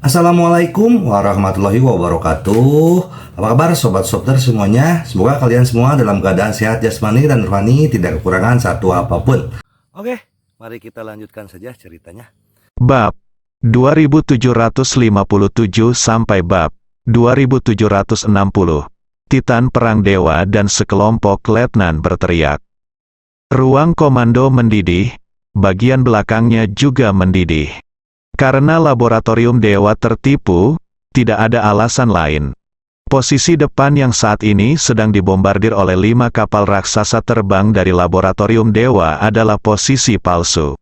Assalamualaikum warahmatullahi wabarakatuh. Apa kabar sobat Softer semuanya? Semoga kalian semua dalam keadaan sehat jasmani dan rohani, tidak kekurangan satu apapun. Oke, mari kita lanjutkan saja ceritanya. Bab 2757 sampai bab 2760. Titan Perang Dewa dan sekelompok letnan berteriak. Ruang komando mendidih, bagian belakangnya juga mendidih. Karena laboratorium Dewa tertipu, tidak ada alasan lain. Posisi depan yang saat ini sedang dibombardir oleh 5 kapal raksasa terbang dari laboratorium Dewa adalah posisi palsu.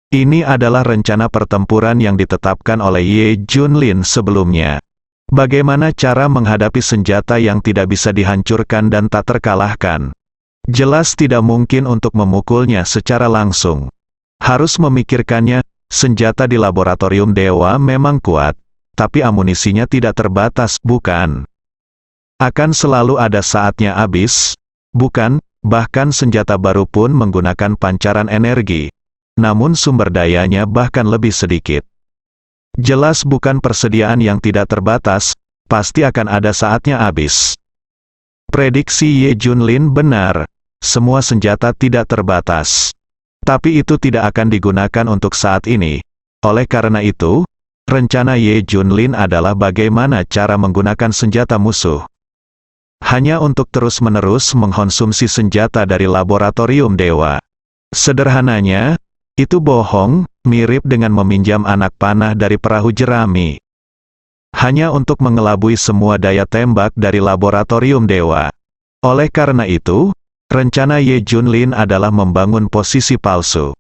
Ini adalah rencana pertempuran yang ditetapkan oleh Ye Junlin sebelumnya. Bagaimana cara menghadapi senjata yang tidak bisa dihancurkan dan tak terkalahkan? Jelas tidak mungkin untuk memukulnya secara langsung. Harus memikirkannya. Senjata di laboratorium Dewa memang kuat, tapi amunisinya tidak terbatas, bukan? Akan selalu ada saatnya habis, bukan? Bahkan senjata baru pun menggunakan pancaran energi, namun sumber dayanya bahkan lebih sedikit. Jelas bukan persediaan yang tidak terbatas, pasti akan ada saatnya habis. Prediksi Ye Junlin benar, semua senjata tidak terbatas. Tapi itu tidak akan digunakan untuk saat ini. Oleh karena itu, rencana Ye Junlin adalah bagaimana cara menggunakan senjata musuh. Hanya untuk terus-menerus mengkonsumsi senjata dari laboratorium Dewa. Sederhananya, itu bohong, mirip dengan meminjam anak panah dari perahu jerami. Hanya untuk mengelabui semua daya tembak dari laboratorium Dewa. Oleh karena itu, rencana Ye Junlin adalah membangun posisi palsu.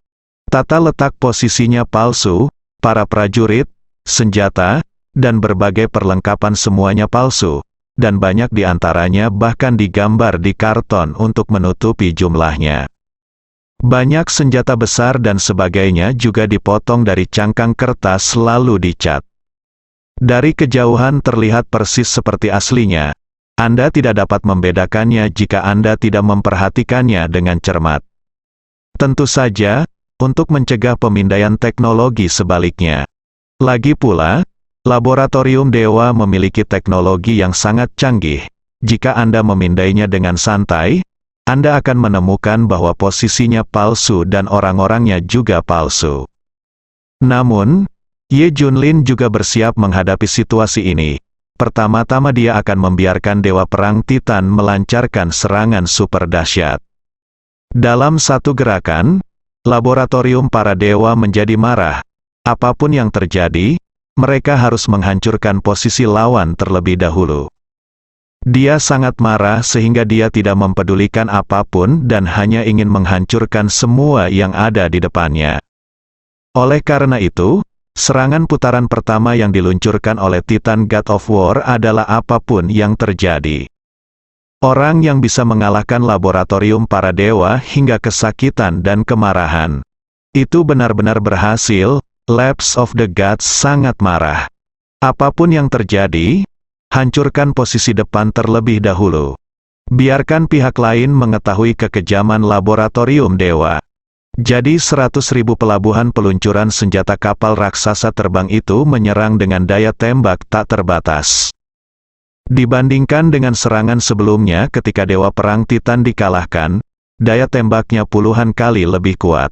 Tata letak posisinya palsu, para prajurit, senjata, dan berbagai perlengkapan semuanya palsu, dan banyak di antaranya bahkan digambar di karton untuk menutupi jumlahnya. Banyak senjata besar dan sebagainya juga dipotong dari cangkang kertas lalu dicat. Dari kejauhan terlihat persis seperti aslinya. Anda tidak dapat membedakannya jika Anda tidak memperhatikannya dengan cermat. Tentu saja, untuk mencegah pemindaian teknologi sebaliknya. Lagi pula, laboratorium Dewa memiliki teknologi yang sangat canggih. Jika Anda memindainya dengan santai, Anda akan menemukan bahwa posisinya palsu dan orang-orangnya juga palsu. Namun, Ye Junlin juga bersiap menghadapi situasi ini. Pertama-tama dia akan membiarkan Dewa Perang Titan melancarkan serangan super dahsyat. Dalam satu gerakan, laboratorium para dewa menjadi marah. Apapun yang terjadi, mereka harus menghancurkan posisi lawan terlebih dahulu. Dia sangat marah sehingga dia tidak mempedulikan apapun dan hanya ingin menghancurkan semua yang ada di depannya. Oleh karena itu, serangan putaran pertama yang diluncurkan oleh Titan God of War adalah apapun yang terjadi. Orang yang bisa mengalahkan laboratorium para dewa hingga kesakitan dan kemarahan. Itu benar-benar berhasil, Labs of the Gods sangat marah. Apapun yang terjadi, hancurkan posisi depan terlebih dahulu. Biarkan pihak lain mengetahui kekejaman laboratorium dewa. Jadi 100.000 pelabuhan peluncuran senjata kapal raksasa terbang itu menyerang dengan daya tembak tak terbatas. Dibandingkan dengan serangan sebelumnya ketika Dewa Perang Titan dikalahkan, daya tembaknya puluhan kali lebih kuat.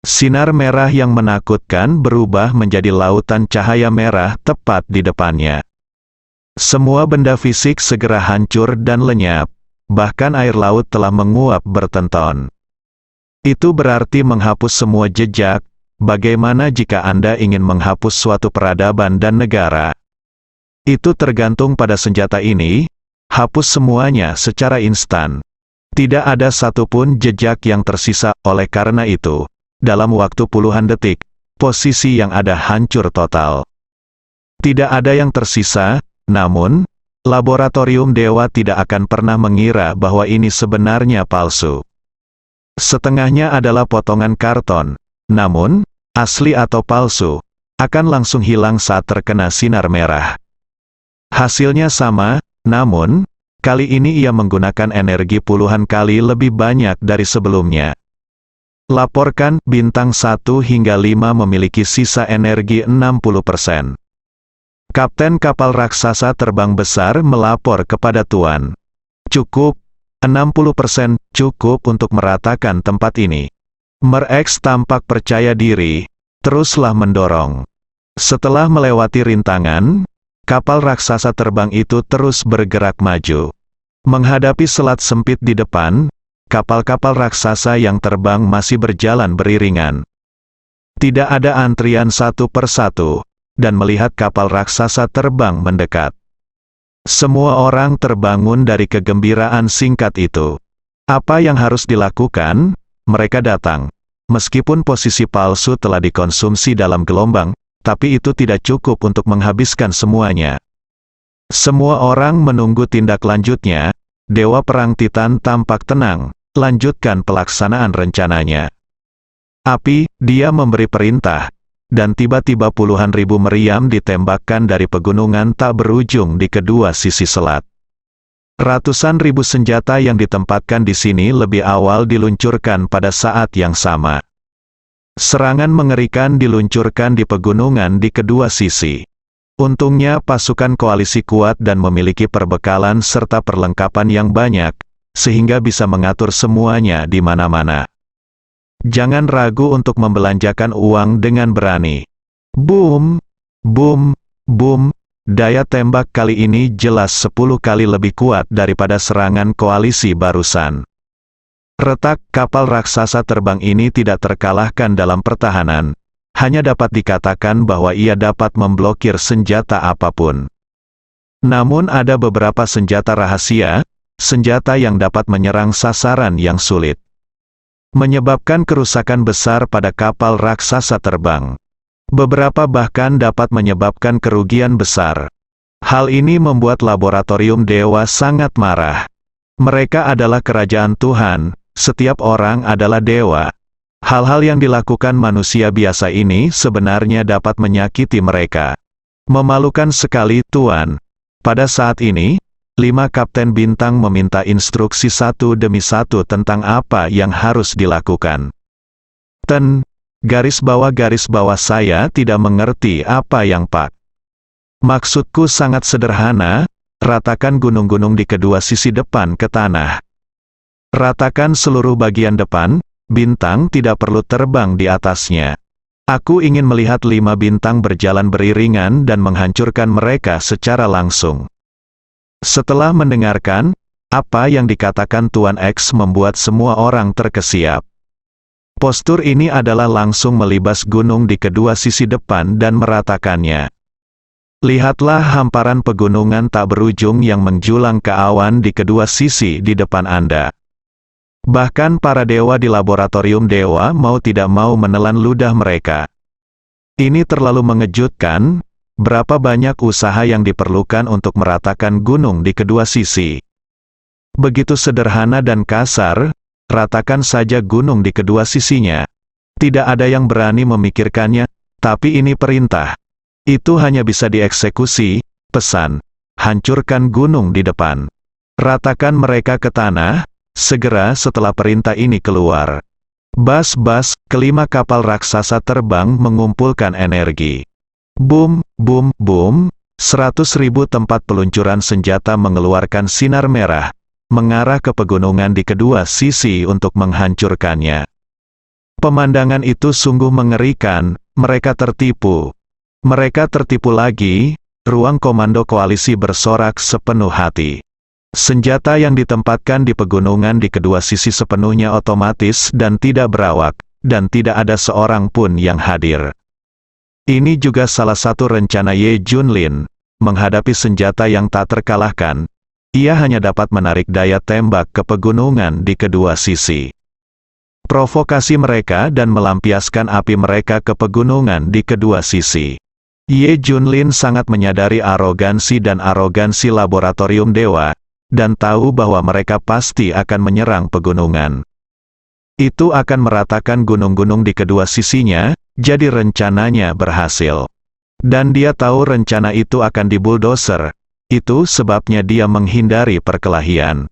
Sinar merah yang menakutkan berubah menjadi lautan cahaya merah tepat di depannya. Semua benda fisik segera hancur dan lenyap, bahkan air laut telah menguap bertenton. Itu berarti menghapus semua jejak. Bagaimana jika Anda ingin menghapus suatu peradaban dan negara? Itu tergantung pada senjata ini, hapus semuanya secara instan. Tidak ada satupun jejak yang tersisa, oleh karena itu, dalam waktu puluhan detik, posisi yang ada hancur total. Tidak ada yang tersisa, namun, laboratorium Dewa tidak akan pernah mengira bahwa ini sebenarnya palsu. Setengahnya adalah potongan karton, namun, asli atau palsu, akan langsung hilang saat terkena sinar merah. Hasilnya sama, namun, kali ini ia menggunakan energi puluhan kali lebih banyak dari sebelumnya. Laporkan, bintang 1 hingga 5 memiliki sisa energi 60%. Kapten kapal raksasa terbang besar melapor kepada Tuan. Cukup, 60% cukup untuk meratakan tempat ini. Mer-X tampak percaya diri, teruslah mendorong. Setelah melewati rintangan, kapal raksasa terbang itu terus bergerak maju. Menghadapi selat sempit di depan, kapal-kapal raksasa yang terbang masih berjalan beriringan. Tidak ada antrian satu persatu, dan melihat kapal raksasa terbang mendekat. Semua orang terbangun dari kegembiraan singkat itu. Apa yang harus dilakukan? Mereka datang. Meskipun posisi palsu telah dikonsumsi dalam gelombang, tapi itu tidak cukup untuk menghabiskan semuanya. Semua orang menunggu tindak lanjutnya. Dewa Perang Titan tampak tenang, lanjutkan pelaksanaan rencananya. Api, dia memberi perintah, dan tiba-tiba puluhan ribu meriam ditembakkan dari pegunungan tak berujung di kedua sisi selat. Ratusan ribu senjata yang ditempatkan di sini lebih awal diluncurkan pada saat yang sama. Serangan mengerikan diluncurkan di pegunungan di kedua sisi. Untungnya pasukan koalisi kuat dan memiliki perbekalan serta perlengkapan yang banyak, sehingga bisa mengatur semuanya di mana-mana. Jangan ragu untuk membelanjakan uang dengan berani. Boom, boom, boom. Daya tembak kali ini jelas 10 kali lebih kuat daripada serangan koalisi barusan. Retak kapal raksasa terbang ini tidak terkalahkan dalam pertahanan. Hanya dapat dikatakan bahwa ia dapat memblokir senjata apapun. Namun ada beberapa senjata rahasia, senjata yang dapat menyerang sasaran yang sulit. Menyebabkan kerusakan besar pada kapal raksasa terbang. Beberapa bahkan dapat menyebabkan kerugian besar. Hal ini membuat laboratorium dewa sangat marah. Mereka adalah kerajaan Tuhan, setiap orang adalah dewa. Hal-hal yang dilakukan manusia biasa ini sebenarnya dapat menyakiti mereka. Memalukan sekali, Tuan. Pada saat ini, 5 kapten bintang meminta instruksi satu demi satu tentang apa yang harus dilakukan. Garis bawah saya tidak mengerti apa yang Pak. Maksudku sangat sederhana, ratakan gunung-gunung di kedua sisi depan ke tanah. Ratakan seluruh bagian depan, bintang tidak perlu terbang di atasnya. Aku ingin melihat 5 bintang berjalan beriringan dan menghancurkan mereka secara langsung. Setelah mendengarkan, apa yang dikatakan Tuan X membuat semua orang terkesiap. Postur ini adalah langsung melibas gunung di kedua sisi depan dan meratakannya. Lihatlah hamparan pegunungan tak berujung yang menjulang ke awan di kedua sisi di depan Anda. Bahkan para dewa di laboratorium dewa mau tidak mau menelan ludah mereka. Ini terlalu mengejutkan. Berapa banyak usaha yang diperlukan untuk meratakan gunung di kedua sisi. Begitu sederhana dan kasar, ratakan saja gunung di kedua sisinya. Tidak ada yang berani memikirkannya, tapi ini perintah. Itu hanya bisa dieksekusi, pesan. Hancurkan gunung di depan. Ratakan mereka ke tanah, segera setelah perintah ini keluar. Bas-bas, kelima kapal raksasa terbang mengumpulkan energi. Boom, boom, boom, 100.000 tempat peluncuran senjata mengeluarkan sinar merah, mengarah ke pegunungan di kedua sisi untuk menghancurkannya. Pemandangan itu sungguh mengerikan, mereka tertipu. Mereka tertipu lagi, ruang komando koalisi bersorak sepenuh hati. Senjata yang ditempatkan di pegunungan di kedua sisi sepenuhnya otomatis dan tidak berawak, dan tidak ada seorang pun yang hadir. Ini juga salah satu rencana Ye Junlin, menghadapi senjata yang tak terkalahkan. Ia hanya dapat menarik daya tembak ke pegunungan di kedua sisi. Provokasi mereka dan melampiaskan api mereka ke pegunungan di kedua sisi. Ye Junlin sangat menyadari arogansi laboratorium dewa, dan tahu bahwa mereka pasti akan menyerang pegunungan. Itu akan meratakan gunung-gunung di kedua sisinya, jadi rencananya berhasil. Dan dia tahu rencana itu akan dibuldoser, itu sebabnya dia menghindari perkelahian.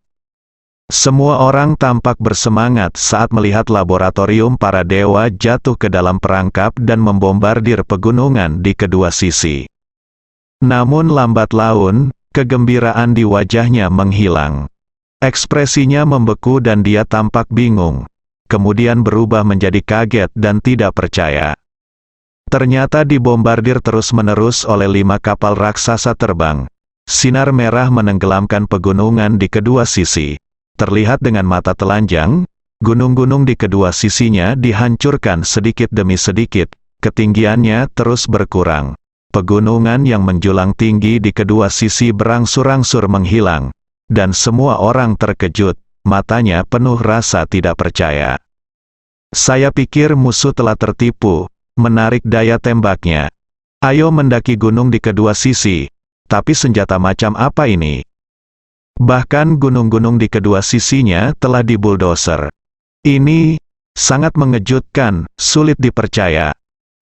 Semua orang tampak bersemangat saat melihat laboratorium para dewa jatuh ke dalam perangkap dan membombardir pegunungan di kedua sisi. Namun lambat laun, kegembiraan di wajahnya menghilang. Ekspresinya membeku dan dia tampak bingung. Kemudian berubah menjadi kaget dan tidak percaya. Ternyata dibombardir terus-menerus oleh 5 kapal raksasa terbang. Sinar merah menenggelamkan pegunungan di kedua sisi. Terlihat dengan mata telanjang, gunung-gunung di kedua sisinya dihancurkan sedikit demi sedikit, ketinggiannya terus berkurang. Pegunungan yang menjulang tinggi di kedua sisi berangsur-angsur menghilang, dan semua orang terkejut, matanya penuh rasa tidak percaya. Saya pikir musuh telah tertipu, menarik daya tembaknya. Ayo mendaki gunung di kedua sisi. Tapi senjata macam apa ini? Bahkan gunung-gunung di kedua sisinya telah dibuldoser. Ini sangat mengejutkan, sulit dipercaya.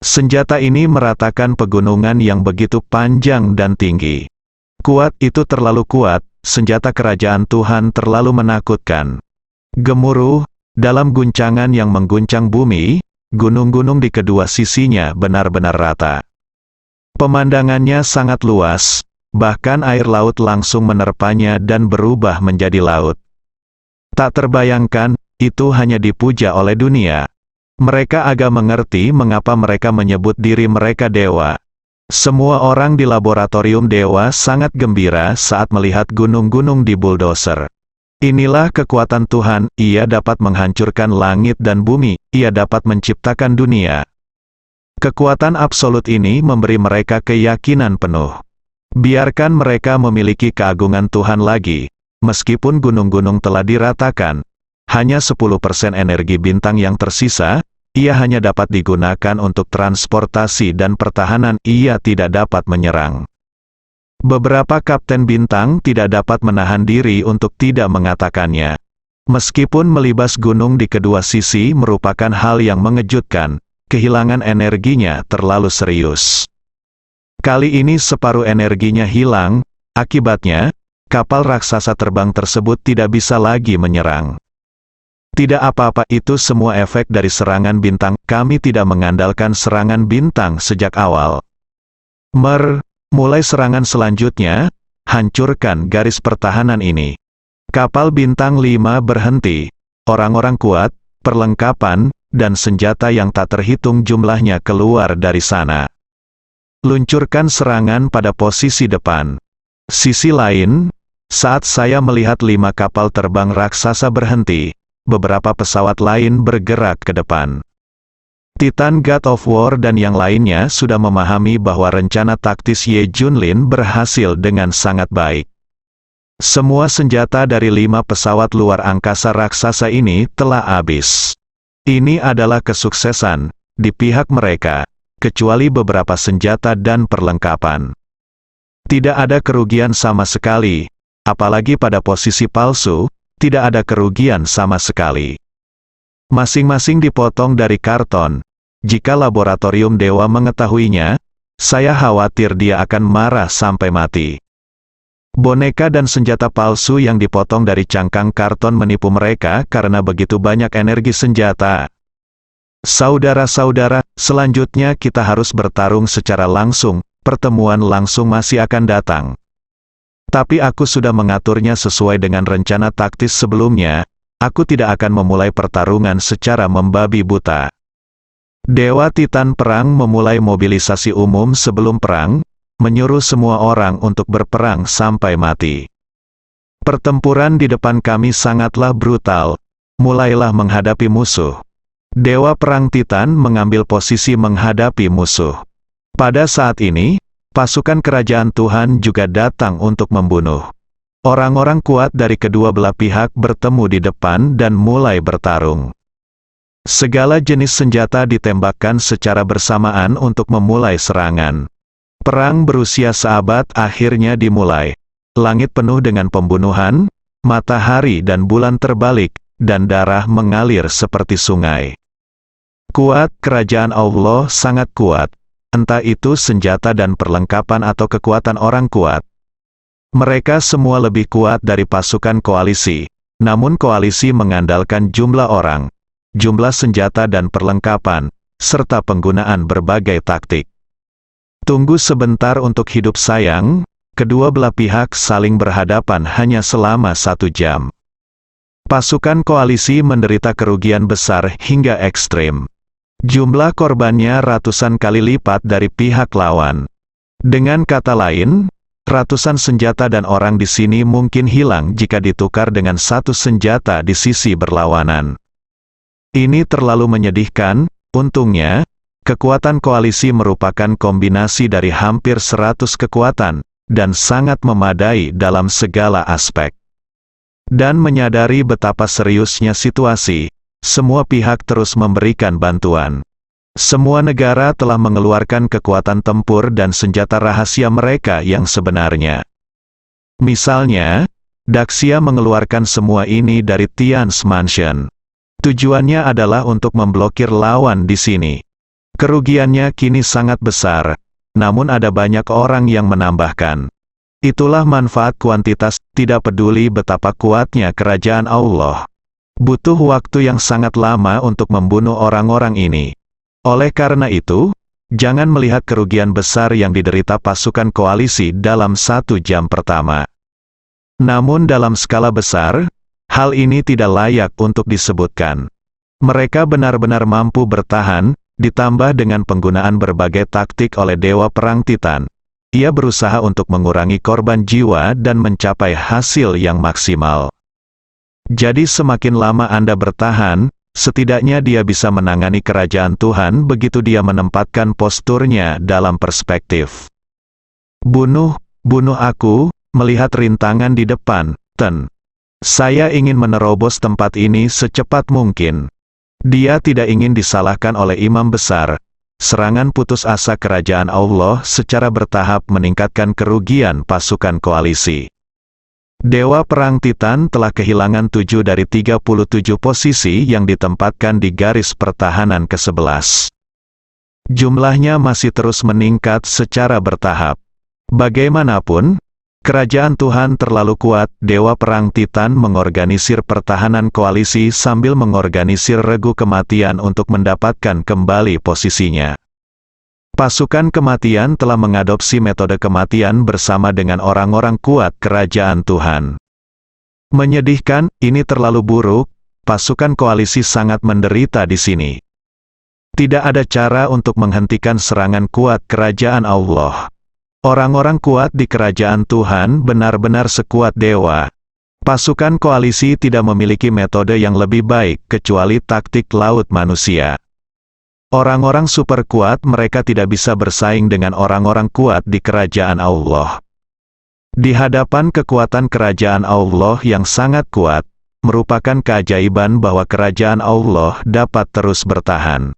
Senjata ini meratakan pegunungan yang begitu panjang dan tinggi. Kuat itu terlalu kuat, senjata kerajaan Tuhan terlalu menakutkan. Gemuruh, dalam guncangan yang mengguncang bumi, gunung-gunung di kedua sisinya benar-benar rata. Pemandangannya sangat luas. Bahkan air laut langsung menerpanya dan berubah menjadi laut. Tak terbayangkan, itu hanya dipuja oleh dunia. Mereka agak mengerti mengapa mereka menyebut diri mereka dewa. Semua orang di laboratorium dewa sangat gembira saat melihat gunung-gunung dibuldoser. Inilah kekuatan Tuhan, Ia dapat menghancurkan langit dan bumi, Ia dapat menciptakan dunia. Kekuatan absolut ini memberi mereka keyakinan penuh. Biarkan mereka memiliki keagungan Tuhan lagi, meskipun gunung-gunung telah diratakan. Hanya 10% energi bintang yang tersisa, ia hanya dapat digunakan untuk transportasi dan pertahanan, ia tidak dapat menyerang. Beberapa kapten bintang tidak dapat menahan diri untuk tidak mengatakannya. Meskipun melibas gunung di kedua sisi merupakan hal yang mengejutkan, kehilangan energinya terlalu serius. Kali ini separuh energinya hilang, akibatnya, kapal raksasa terbang tersebut tidak bisa lagi menyerang. Tidak apa-apa, itu semua efek dari serangan bintang, kami tidak mengandalkan serangan bintang sejak awal. Mulai serangan selanjutnya, hancurkan garis pertahanan ini. Kapal bintang 5 berhenti, orang-orang kuat, perlengkapan, dan senjata yang tak terhitung jumlahnya keluar dari sana. Luncurkan serangan pada posisi depan. Sisi lain, saat saya melihat 5 kapal terbang raksasa berhenti, beberapa pesawat lain bergerak ke depan. Titan God of War dan yang lainnya sudah memahami bahwa rencana taktis Ye Junlin berhasil dengan sangat baik. Semua senjata dari 5 pesawat luar angkasa raksasa ini telah habis. Ini adalah kesuksesan di pihak mereka, kecuali beberapa senjata dan perlengkapan. Tidak ada kerugian sama sekali, apalagi pada posisi palsu, tidak ada kerugian sama sekali. Masing-masing dipotong dari karton. Jika laboratorium dewa mengetahuinya, saya khawatir dia akan marah sampai mati. Boneka dan senjata palsu yang dipotong dari cangkang karton menipu mereka karena begitu banyak energi senjata. Saudara-saudara, selanjutnya kita harus bertarung secara langsung, pertemuan langsung masih akan datang. Tapi aku sudah mengaturnya sesuai dengan rencana taktis sebelumnya, aku tidak akan memulai pertarungan secara membabi buta. Dewa Titan Perang memulai mobilisasi umum sebelum perang, menyuruh semua orang untuk berperang sampai mati. Pertempuran di depan kami sangatlah brutal, mulailah menghadapi musuh. Dewa Perang Titan mengambil posisi menghadapi musuh. Pada saat ini, pasukan kerajaan Tuhan juga datang untuk membunuh. Orang-orang kuat dari kedua belah pihak bertemu di depan dan mulai bertarung. Segala jenis senjata ditembakkan secara bersamaan untuk memulai serangan. Perang berusia seabad akhirnya dimulai. Langit penuh dengan pembunuhan, matahari dan bulan terbalik, dan darah mengalir seperti sungai. Kuat, kerajaan Allah sangat kuat. Entah itu senjata dan perlengkapan atau kekuatan orang kuat. Mereka semua lebih kuat dari pasukan koalisi. Namun koalisi mengandalkan jumlah orang, jumlah senjata dan perlengkapan, serta penggunaan berbagai taktik. Tunggu sebentar untuk hidup sayang. Kedua belah pihak saling berhadapan hanya selama 1 jam. Pasukan koalisi menderita kerugian besar hingga ekstrim. Jumlah korbannya ratusan kali lipat dari pihak lawan. Dengan kata lain, ratusan senjata dan orang di sini mungkin hilang jika ditukar dengan satu senjata di sisi berlawanan. Ini terlalu menyedihkan. Untungnya, kekuatan koalisi merupakan kombinasi dari hampir 100 kekuatan, dan sangat memadai dalam segala aspek. Dan menyadari betapa seriusnya situasi, semua pihak terus memberikan bantuan. Semua negara telah mengeluarkan kekuatan tempur dan senjata rahasia mereka yang sebenarnya. Misalnya, Daxia mengeluarkan semua ini dari Tian's Mansion. Tujuannya adalah untuk memblokir lawan di sini. Kerugiannya kini sangat besar, namun ada banyak orang yang menambahkan. Itulah manfaat kuantitas, tidak peduli betapa kuatnya kerajaan Allah. Butuh waktu yang sangat lama untuk membunuh orang-orang ini. Oleh karena itu, jangan melihat kerugian besar yang diderita pasukan koalisi dalam 1 jam pertama. Namun dalam skala besar, hal ini tidak layak untuk disebutkan. Mereka benar-benar mampu bertahan, ditambah dengan penggunaan berbagai taktik oleh Dewa Perang Titan. Ia berusaha untuk mengurangi korban jiwa dan mencapai hasil yang maksimal. Jadi semakin lama Anda bertahan, setidaknya dia bisa menangani kerajaan Tuhan begitu dia menempatkan posturnya dalam perspektif. Bunuh aku, melihat rintangan di depan, Saya ingin menerobos tempat ini secepat mungkin. Dia tidak ingin disalahkan oleh imam besar. Serangan putus asa kerajaan Allah secara bertahap meningkatkan kerugian pasukan koalisi. Dewa Perang Titan telah kehilangan 7 dari 37 posisi yang ditempatkan di garis pertahanan ke-11. Jumlahnya masih terus meningkat secara bertahap. Bagaimanapun, kerajaan Tuhan terlalu kuat. Dewa Perang Titan mengorganisir pertahanan koalisi sambil mengorganisir regu kematian untuk mendapatkan kembali posisinya. Pasukan kematian telah mengadopsi metode kematian bersama dengan orang-orang kuat kerajaan Tuhan. Menyedihkan, ini terlalu buruk, pasukan koalisi sangat menderita di sini. Tidak ada cara untuk menghentikan serangan kuat kerajaan Allah. Orang-orang kuat di kerajaan Tuhan benar-benar sekuat dewa. Pasukan koalisi tidak memiliki metode yang lebih baik kecuali taktik laut manusia. Orang-orang super kuat mereka tidak bisa bersaing dengan orang-orang kuat di kerajaan Allah. Di hadapan kekuatan kerajaan Allah yang sangat kuat, merupakan keajaiban bahwa kerajaan Allah dapat terus bertahan.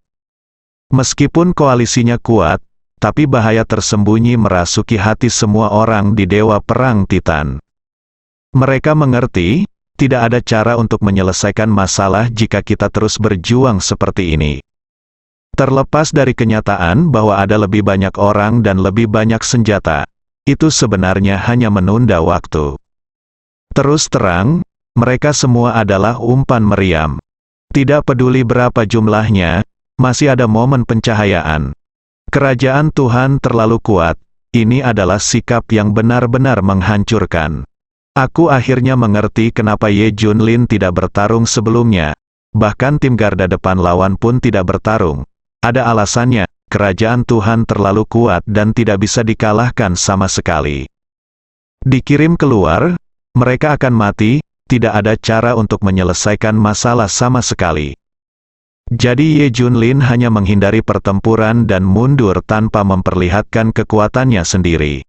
Meskipun koalisinya kuat, tapi bahaya tersembunyi merasuki hati semua orang di Dewa Perang Titan. Mereka mengerti, tidak ada cara untuk menyelesaikan masalah jika kita terus berjuang seperti ini. Terlepas dari kenyataan bahwa ada lebih banyak orang dan lebih banyak senjata, itu sebenarnya hanya menunda waktu. Terus terang, mereka semua adalah umpan meriam. Tidak peduli berapa jumlahnya, masih ada momen pencahayaan. Kerajaan Tuhan terlalu kuat, ini adalah sikap yang benar-benar menghancurkan. Aku akhirnya mengerti kenapa Ye Junlin tidak bertarung sebelumnya. Bahkan tim garda depan lawan pun tidak bertarung. Ada alasannya, kerajaan Tuhan terlalu kuat dan tidak bisa dikalahkan sama sekali. Dikirim keluar, mereka akan mati, tidak ada cara untuk menyelesaikan masalah sama sekali. Jadi Ye Junlin hanya menghindari pertempuran dan mundur tanpa memperlihatkan kekuatannya sendiri.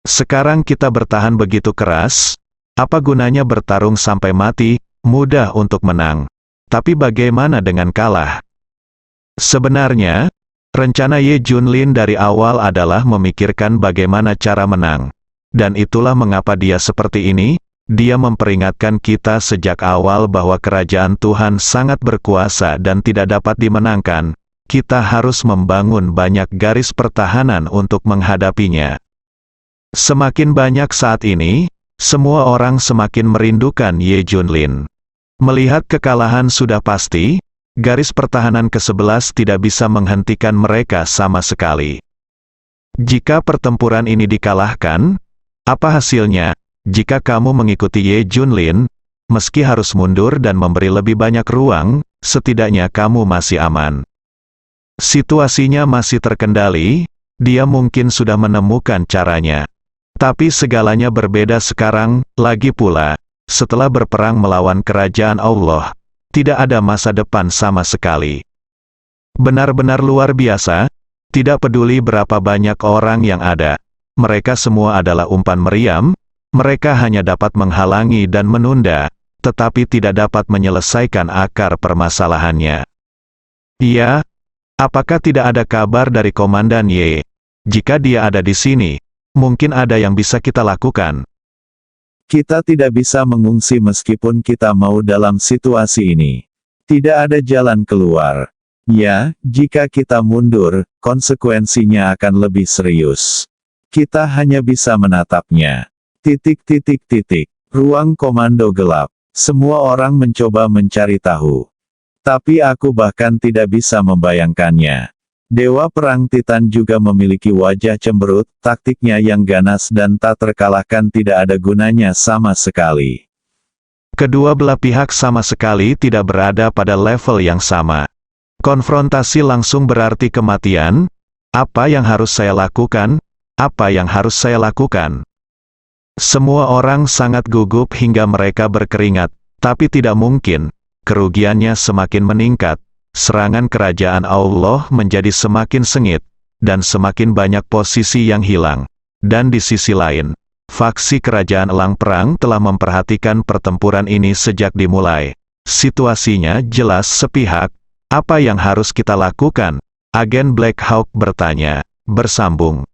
Sekarang kita bertahan begitu keras, apa gunanya bertarung sampai mati, mudah untuk menang. Tapi bagaimana dengan kalah? Sebenarnya, rencana Ye Junlin dari awal adalah memikirkan bagaimana cara menang. Dan itulah mengapa dia seperti ini. Dia memperingatkan kita sejak awal bahwa kerajaan Tuhan sangat berkuasa dan tidak dapat dimenangkan. Kita harus membangun banyak garis pertahanan untuk menghadapinya. Semakin banyak saat ini, semua orang semakin merindukan Ye Junlin. Melihat kekalahan sudah pasti, garis pertahanan ke-11 tidak bisa menghentikan mereka sama sekali. Jika pertempuran ini dikalahkan, apa hasilnya? Jika kamu mengikuti Ye Junlin, meski harus mundur dan memberi lebih banyak ruang, setidaknya kamu masih aman. Situasinya masih terkendali, dia mungkin sudah menemukan caranya. Tapi segalanya berbeda sekarang, lagi pula, setelah berperang melawan kerajaan Allah, tidak ada masa depan sama sekali. Benar-benar luar biasa, tidak peduli berapa banyak orang yang ada. Mereka semua adalah umpan meriam, mereka hanya dapat menghalangi dan menunda, tetapi tidak dapat menyelesaikan akar permasalahannya. Iya, apakah tidak ada kabar dari Komandan Ye? Jika dia ada di sini, mungkin ada yang bisa kita lakukan. Kita tidak bisa mengungsi meskipun kita mau dalam situasi ini. Tidak ada jalan keluar. Ya, jika kita mundur, konsekuensinya akan lebih serius. Kita hanya bisa menatapnya. Ruang komando gelap. Semua orang mencoba mencari tahu. Tapi aku bahkan tidak bisa membayangkannya. Dewa Perang Titan juga memiliki wajah cemberut, taktiknya yang ganas dan tak terkalahkan tidak ada gunanya sama sekali. Kedua belah pihak sama sekali tidak berada pada level yang sama. Konfrontasi langsung berarti kematian. Apa yang harus saya lakukan? Apa yang harus saya lakukan? Semua orang sangat gugup hingga mereka berkeringat, tapi tidak mungkin. Kerugiannya semakin meningkat. Serangan kerajaan Allah menjadi semakin sengit, dan semakin banyak posisi yang hilang. Dan di sisi lain, faksi kerajaan Elang Perang telah memperhatikan pertempuran ini sejak dimulai. Situasinya jelas sepihak. Apa yang harus kita lakukan? Agen Black Hawk bertanya, bersambung.